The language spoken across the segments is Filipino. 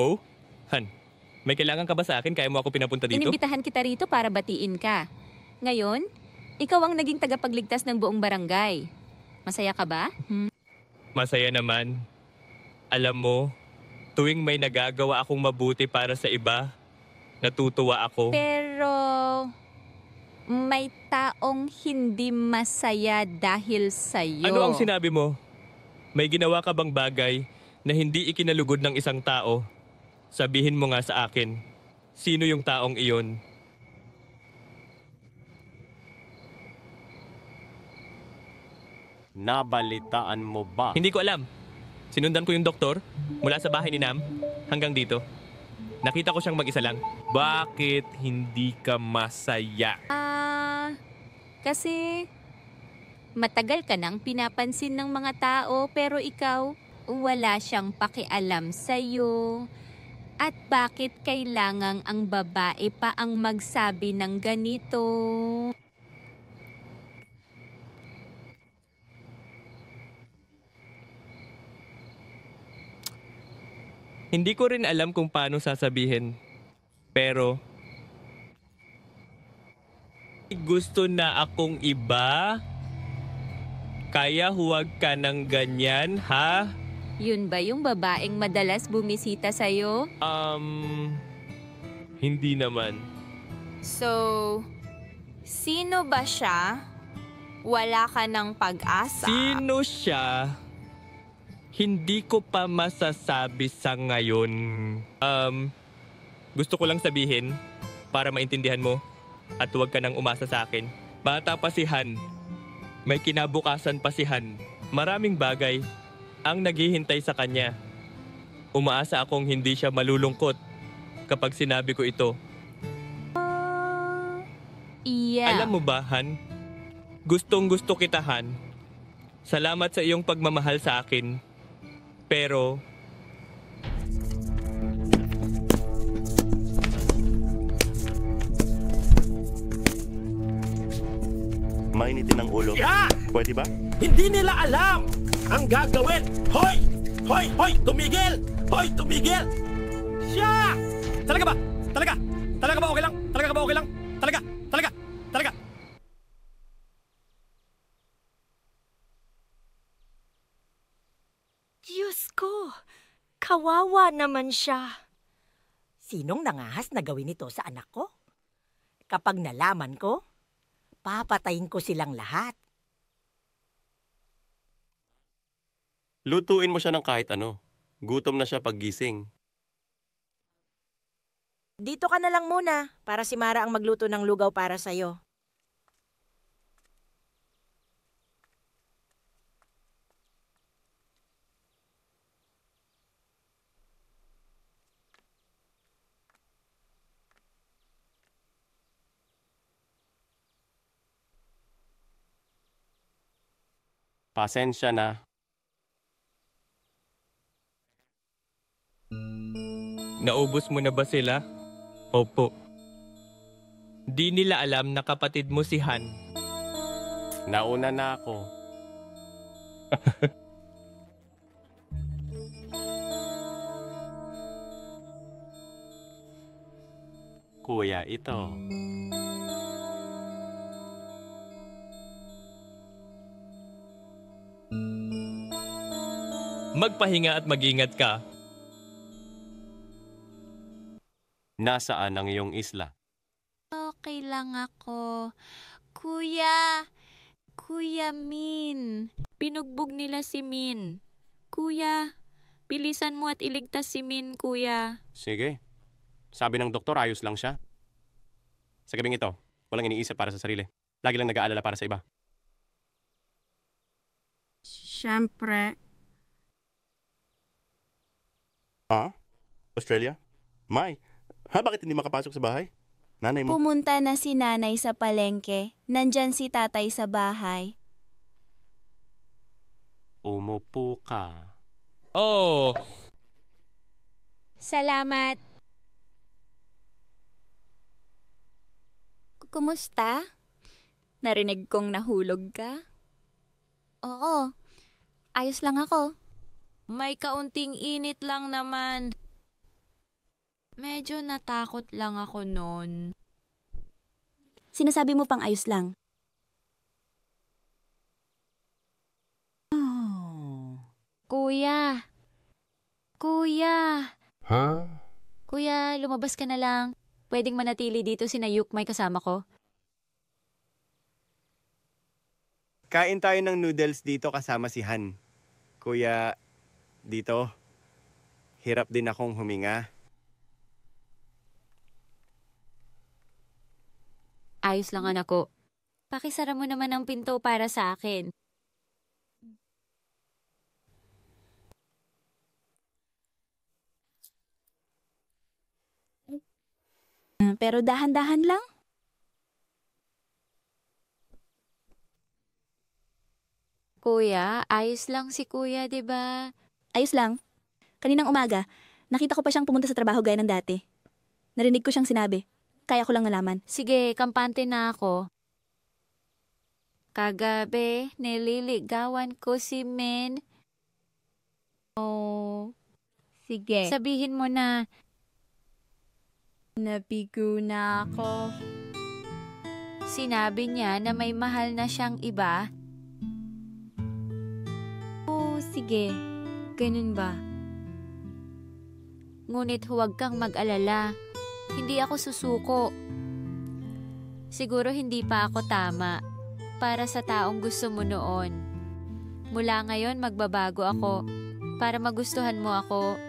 Oh, Han, may kailangan ka ba sa akin? Kaya mo ako pinapunta dito? Inimbitahan kita rito para batiin ka. Ngayon, ikaw ang naging tagapagligtas ng buong barangay. Masaya ka ba? Masaya naman. Alam mo, tuwing may nagagawa akong mabuti para sa iba, natutuwa ako. Pero may taong hindi masaya dahil sa'yo. Ano ang sinabi mo? May ginawa ka bang bagay na hindi ikinalugod ng isang tao? Sabihin mo nga sa akin, sino yung taong iyon? Nabalitaan mo ba? Hindi ko alam. Sinundan ko yung doktor mula sa bahay ni Nam hanggang dito. Nakita ko siyang mag-isa lang. Bakit hindi ka masaya? Kasi matagal ka nang pinapansin ng mga tao pero ikaw, wala siyang pakialam sa'yo. At bakit kailangang ang babae pa ang magsabi ng ganito? Hindi ko rin alam kung paano sasabihin. Pero gusto na akong iba? Kaya huwag ka ng ganyan, ha? Yun ba yung babaeng madalas bumisita sa'yo? Hindi naman. So, sino ba siya? Wala ka ng pag-asa. Sino siya? Hindi ko pa masasabi sa ngayon. Gusto ko lang sabihin para maintindihan mo at huwag ka nang umasa sa akin. Bata pa si Han. May kinabukasan pa si Han. Maraming bagay ang naghihintay sa kanya. Umaasa akong hindi siya malulungkot kapag sinabi ko ito. Yeah. Alam mo ba, Han? Gustong-gusto kita, Han. Salamat sa iyong pagmamahal sa akin. Pero mainitin ang ulo. Yeah! Pwede ba? Hindi nila alam ang gagawin. Hoy! Hoy! Hoy! Tumigil! Hoy! Tumigil! Siya! Talaga ba? Talaga? Talaga ba okay lang? Talaga ba okay lang? Talaga? Talaga? Talaga? Diyos ko, kawawa naman siya. Sinong nangahas na gawin ito sa anak ko? Kapag nalaman ko, papatayin ko silang lahat. Lutuin mo siya ng kahit ano. Gutom na siya paggising. Dito ka na lang muna para si Mara ang magluto ng lugaw para sa'yo. Pasensya na. naubos mo na ba sila? Opo. Di nila alam na kapatid mo si Han. Nauna na ako. Kuya, ito. Magpahinga at mag-ingat ka. Nasaan ang iyong isla? Okay lang ako. Kuya Min. Pinugbog nila si Min. Kuya, bilisan mo at iligtas si Min, kuya. Sige. Sabi ng doktor, ayos lang siya. Sa gabing ito, walang iniisip para sa sarili. Lagi lang nag-aalala para sa iba. Siyempre. Australia? May, bakit hindi makapasok sa bahay? Nanay mo? Pumunta na si nanay sa palengke. Nandyan si tatay sa bahay. Umupo ka. Oh! Salamat. Kumusta? Narinig kong nahulog ka? Oo. Ayos lang ako. May kaunting init lang naman. Medyo natakot lang ako noon. Sinasabi mo pang ayos lang. Kuya! Kuya! Ha? Kuya, lumabas ka na lang. Pwedeng manatili dito si Nayuk, may kasama ko. Kain tayo ng noodles dito kasama si Han. Kuya, dito, hirap din akong huminga. Ayos lang anak ko. Pakisara mo naman ang pinto para sa akin. Pero dahan-dahan lang. Kuya, ayos lang si kuya, di ba? Ayos lang. Kaninang umaga, nakita ko pa siyang pumunta sa trabaho gaya ng dati. Narinig ko siyang sinabi. Kaya ko lang nalaman. Sige, kampante na ako. Kagabi, nililigawan ko si Min. Oh, Sige. sabihin mo na, Nabigo na ako. sinabi niya na may mahal na siyang iba. Oh, sige. Ganun ba? Ngunit huwag kang mag-alala. Hindi ako susuko. Siguro hindi pa ako tama para sa taong gusto mo noon. Mula ngayon magbabago ako para magustuhan mo ako.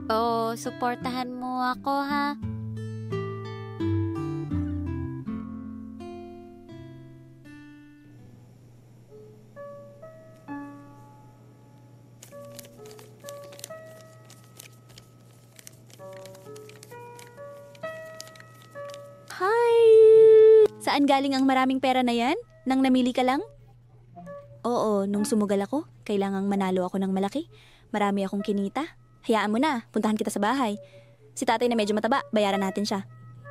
O, suportahan mo ako ha. Hi! Saan galing ang maraming pera na yan? Nang namili ka lang? Oo, nung sumugal ako, kailangang manalo ako ng malaki. Marami akong kinita. Hayaan mo na, puntahan kita sa bahay. Si tatay na medyo mataba, bayaran natin siya.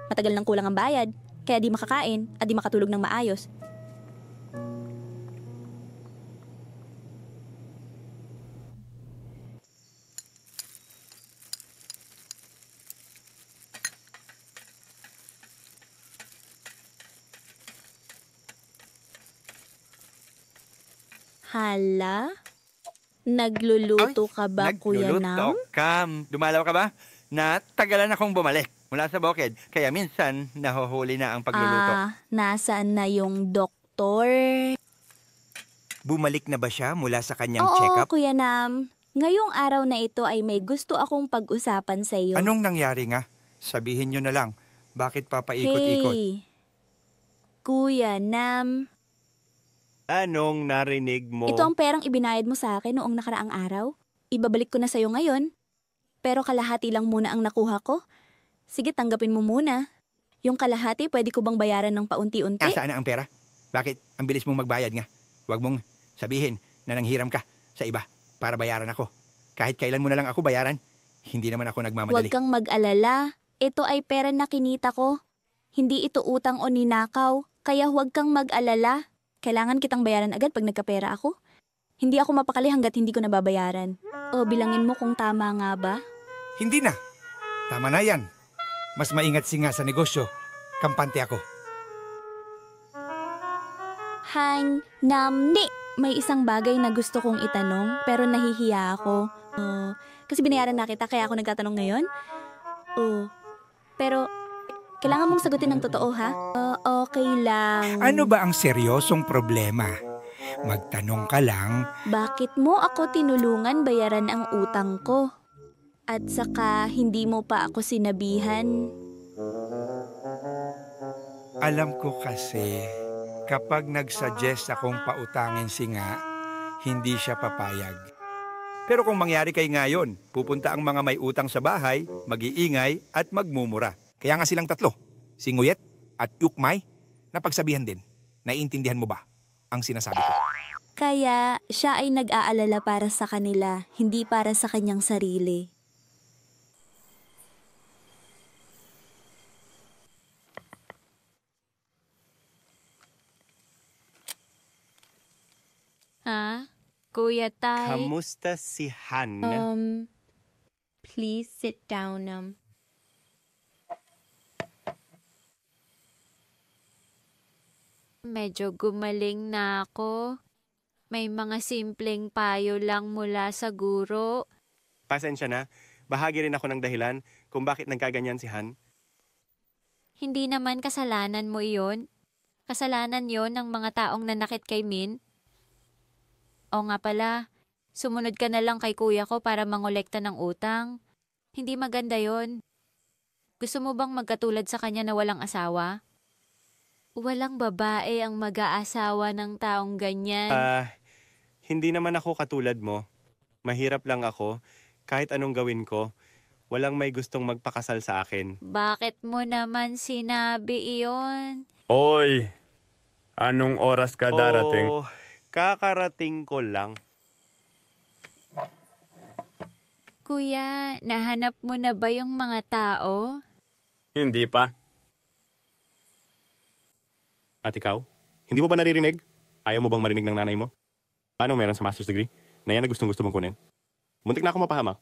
Matagal nang kulang ang bayad, kaya di makakain at di makatulog ng maayos. Hala? Nagluluto ka ba, Kuya Nam? Kam. Dumalaw ka ba? Natagalan akong bumalik mula sa bukid. Kaya minsan, nahuhuli na ang pagluluto. Nasaan na yung doktor? Bumalik na ba siya mula sa kanyang Oo, check-up? Kuya Nam. Ngayong araw na ito ay may gusto akong pag-usapan sa iyo. Anong nangyari nga? Sabihin nyo na lang. Bakit papaikot-ikot? Hey, Kuya Nam. Anong narinig mo? Ito ang perang ibinayad mo sa akin noong nakaraang araw. Ibabalik ko na sa'yo ngayon. Pero kalahati lang muna ang nakuha ko. Sige, tanggapin mo muna. Yung kalahati, pwede ko bang bayaran ng paunti-unti? Nasaan na ang pera? Bakit? Ang bilis mong magbayad nga. Huwag mong sabihin na nanghiram ka sa iba para bayaran ako. Kahit kailan mo na lang ako bayaran, hindi naman ako nagmamadali. Huwag kang mag-alala. Ito ay pera na kinita ko. Hindi ito utang o ninakaw. Kaya huwag kang mag-alala. Kailangan kitang bayaran agad pag nagkapera ako. Hindi ako mapakali hanggat hindi ko nababayaran. O bilangin mo kung tama nga ba? Hindi na. Tama na yan. Mas maingat si nga sa negosyo. Kampante ako. Hang namni! May isang bagay na gusto kong itanong pero nahihiya ako. Kasi binayaran na kita kaya ako nagtatanong ngayon. Pero kailangan mong sagutin ng totoo ha? Okay lang. Ano ba ang seryosong problema? Magtanong ka lang. Bakit mo ako tinulungan bayaran ang utang ko? At saka hindi mo pa ako sinabihan. Alam ko kasi, kapag nagsuggest akong pautangin si nga, hindi siya papayag. Pero kung mangyari kay ngayon, pupunta ang mga may utang sa bahay, mag-iingay at magmumura. Kaya nga silang tatlo, si Nguyet at Yukmay, napagsabihan din. Naiintindihan mo ba ang sinasabi ko? Kaya siya ay nag-aalala para sa kanila, hindi para sa kanyang sarili. Ha? Kuya Tay? Kamusta si Han? Please sit down, Medyo gumaling na ako. May mga simpleng payo lang mula sa guro. Pasensya na. Bahagi rin ako ng dahilan kung bakit nagkaganyan si Han. Hindi naman kasalanan mo iyon. Kasalanan yon ng mga taong nanakit kay Min. O nga pala, sumunod ka na lang kay kuya ko para mangolekta ng utang. Hindi maganda yon. Gusto mo bang magkatulad sa kanya na walang asawa? Walang babae ang mag-aasawa ng taong ganyan. Hindi naman ako katulad mo. Mahirap lang ako. Kahit anong gawin ko, walang may gustong magpakasal sa akin. Bakit mo naman sinabi iyon? Oy! Anong oras ka darating? Oh, kakarating ko lang. Kuya, nahanap mo na ba yung mga tao? Hindi pa. At ikaw? Hindi mo ba naririnig? Ayaw mo bang marinig ng nanay mo? Paano meron sa master's degree? Na yan na gustong-gusto mong kunin? Muntik na ako mapahamak.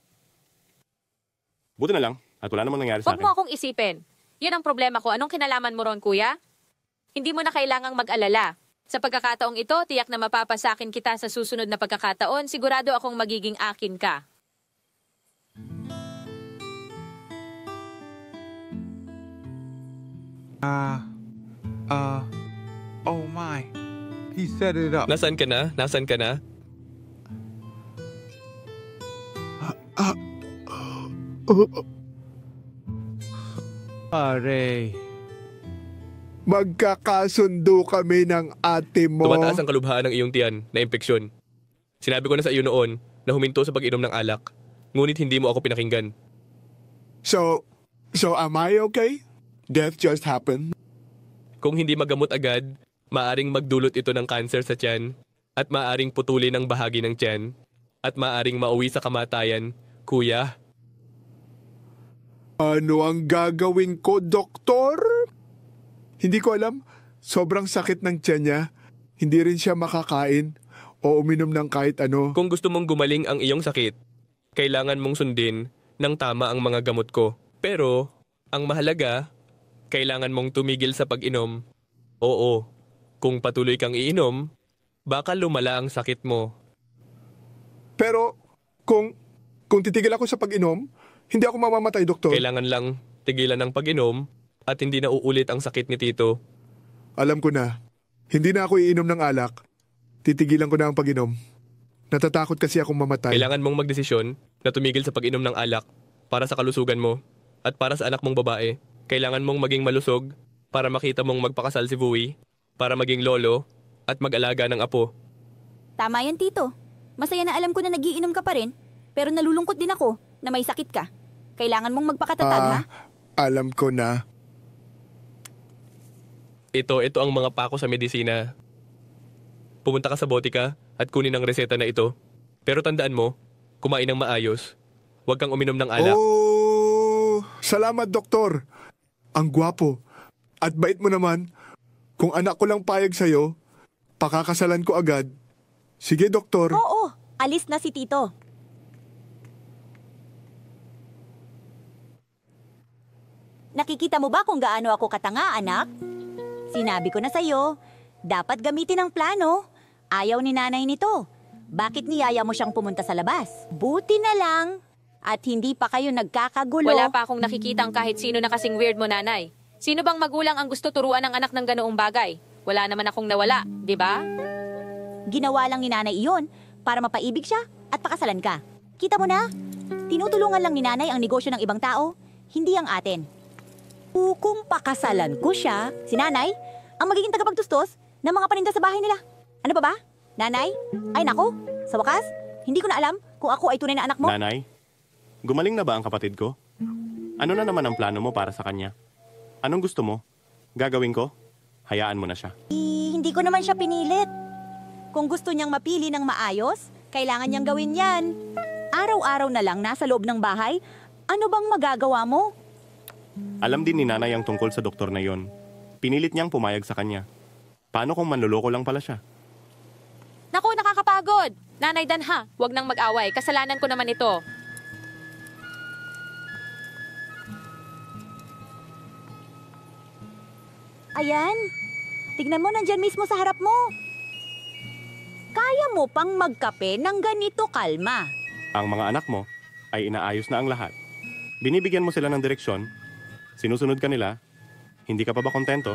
Buti na lang at wala namang nangyari sa Huwag akin. mo akong isipin. Yun ang problema ko. Anong kinalaman mo ron, kuya? Hindi mo na kailangang mag-alala. Sa pagkakataong ito, tiyak na mapapasakin kita sa susunod na pagkakataon. Sigurado akong magiging akin ka. Oh my. He set it up. Nasaan ka na? Nasaan ka na? Pare. Magkakasundo kami ng ate mo. Tumataas ang kalubhaan ng iyong tiyan na impeksyon. Sinabi ko na sa iyo noon na huminto sa pag-inom ng alak. Ngunit hindi mo ako pinakinggan. So am I okay? Death just happened. Kung hindi magamot agad, maaring magdulot ito ng kanser sa tiyan at maaring putulin ang bahagi ng tiyan at maaring mauwi sa kamatayan, kuya. Ano ang gagawin ko, doktor? Hindi ko alam. Sobrang sakit ng tiyan niya. Hindi rin siya makakain o uminom ng kahit ano. Kung gusto mong gumaling ang iyong sakit, kailangan mong sundin ng tama ang mga gamot ko. Pero, ang mahalaga, kailangan mong tumigil sa pag-inom. Oo, kung patuloy kang iinom, baka lumala ang sakit mo. Pero, kung titigil ako sa pag-inom, hindi ako mamamatay, doktor. Kailangan lang tigilan ng pag-inom at hindi na uulit ang sakit ni Tito. Alam ko na. Hindi na ako iinom ng alak. Titigilan ko na ang pag-inom. Natatakot kasi akong mamatay. Kailangan mong magdesisyon na tumigil sa pag-inom ng alak para sa kalusugan mo at para sa anak mong babae. Kailangan mong maging malusog para makita mong magpakasal si Vui, para maging lolo at mag-alaga ng apo. Tama yan, Tito. Masaya na alam ko na nagiinom ka pa rin, pero nalulungkot din ako na may sakit ka. Kailangan mong magpakatatag, ha? Alam ko na. Ito ang mga pako sa medisina. Pumunta ka sa botika at kunin ang reseta na ito. Pero tandaan mo, kumain ng maayos. Huwag kang uminom ng alak. Oh, salamat, doktor. Ang gwapo. At bait mo naman. Kung anak ko lang payag sa'yo, pakakasalan ko agad. Sige, doktor. Oo, alis na si Tito. Nakikita mo ba kung gaano ako katanga, anak? Sinabi ko na sa'yo, dapat gamitin ang plano. Ayaw ni nanay nito. Bakit niyaya mo siyang pumunta sa labas? Buti na lang. At hindi pa kayo nagkakagulo. Wala pa akong nakikitang kahit sino na kasing weird mo, nanay. Sino bang magulang ang gusto turuan ng anak ng ganoong bagay? Wala naman akong nawala, di ba? Ginawa lang ni nanay iyon para mapaibig siya at pakasalan ka. Kita mo na? Tinutulungan lang ni nanay ang negosyo ng ibang tao, hindi ang atin. Kung pakasalan ko siya, si nanay, ang magiging tagapagtustos ng mga paninda sa bahay nila. Ano ba? Nanay? Ay nako, sa wakas, hindi ko na alam kung ako ay tunay na anak mo. Nanay, gumaling na ba ang kapatid ko? Ano na naman ang plano mo para sa kanya? Anong gusto mo? Gagawin ko? Hayaan mo na siya. Hindi ko naman siya pinilit. Kung gusto niyang mapili ng maayos, kailangan niyang gawin yan. Araw-araw na lang nasa loob ng bahay, ano bang magagawa mo? Alam din ni nanay ang tungkol sa doktor na yon. Pinilit niyang pumayag sa kanya. Paano kung manloloko lang pala siya? Naku, nakakapagod! Nanay Danha, huwag nang mag-away. Kasalanan ko naman ito. Ayan, Tignan mo, nandyan mismo sa harap mo. Kaya mo pang magkape ng ganito kalma. Ang mga anak mo ay inaayos na ang lahat. Binibigyan mo sila ng direksyon, sinusunod ka nila, hindi ka pa ba kontento?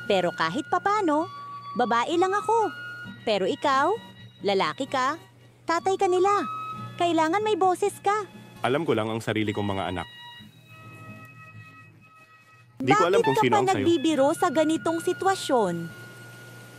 Pero kahit papano, babae lang ako. Pero ikaw, lalaki ka, tatay ka nila. Kailangan may boses ka. Alam ko lang ang sarili kong mga anak. Di ko alam kung sino ang Bakit ka pa sayo. nagbibiro sa ganitong sitwasyon?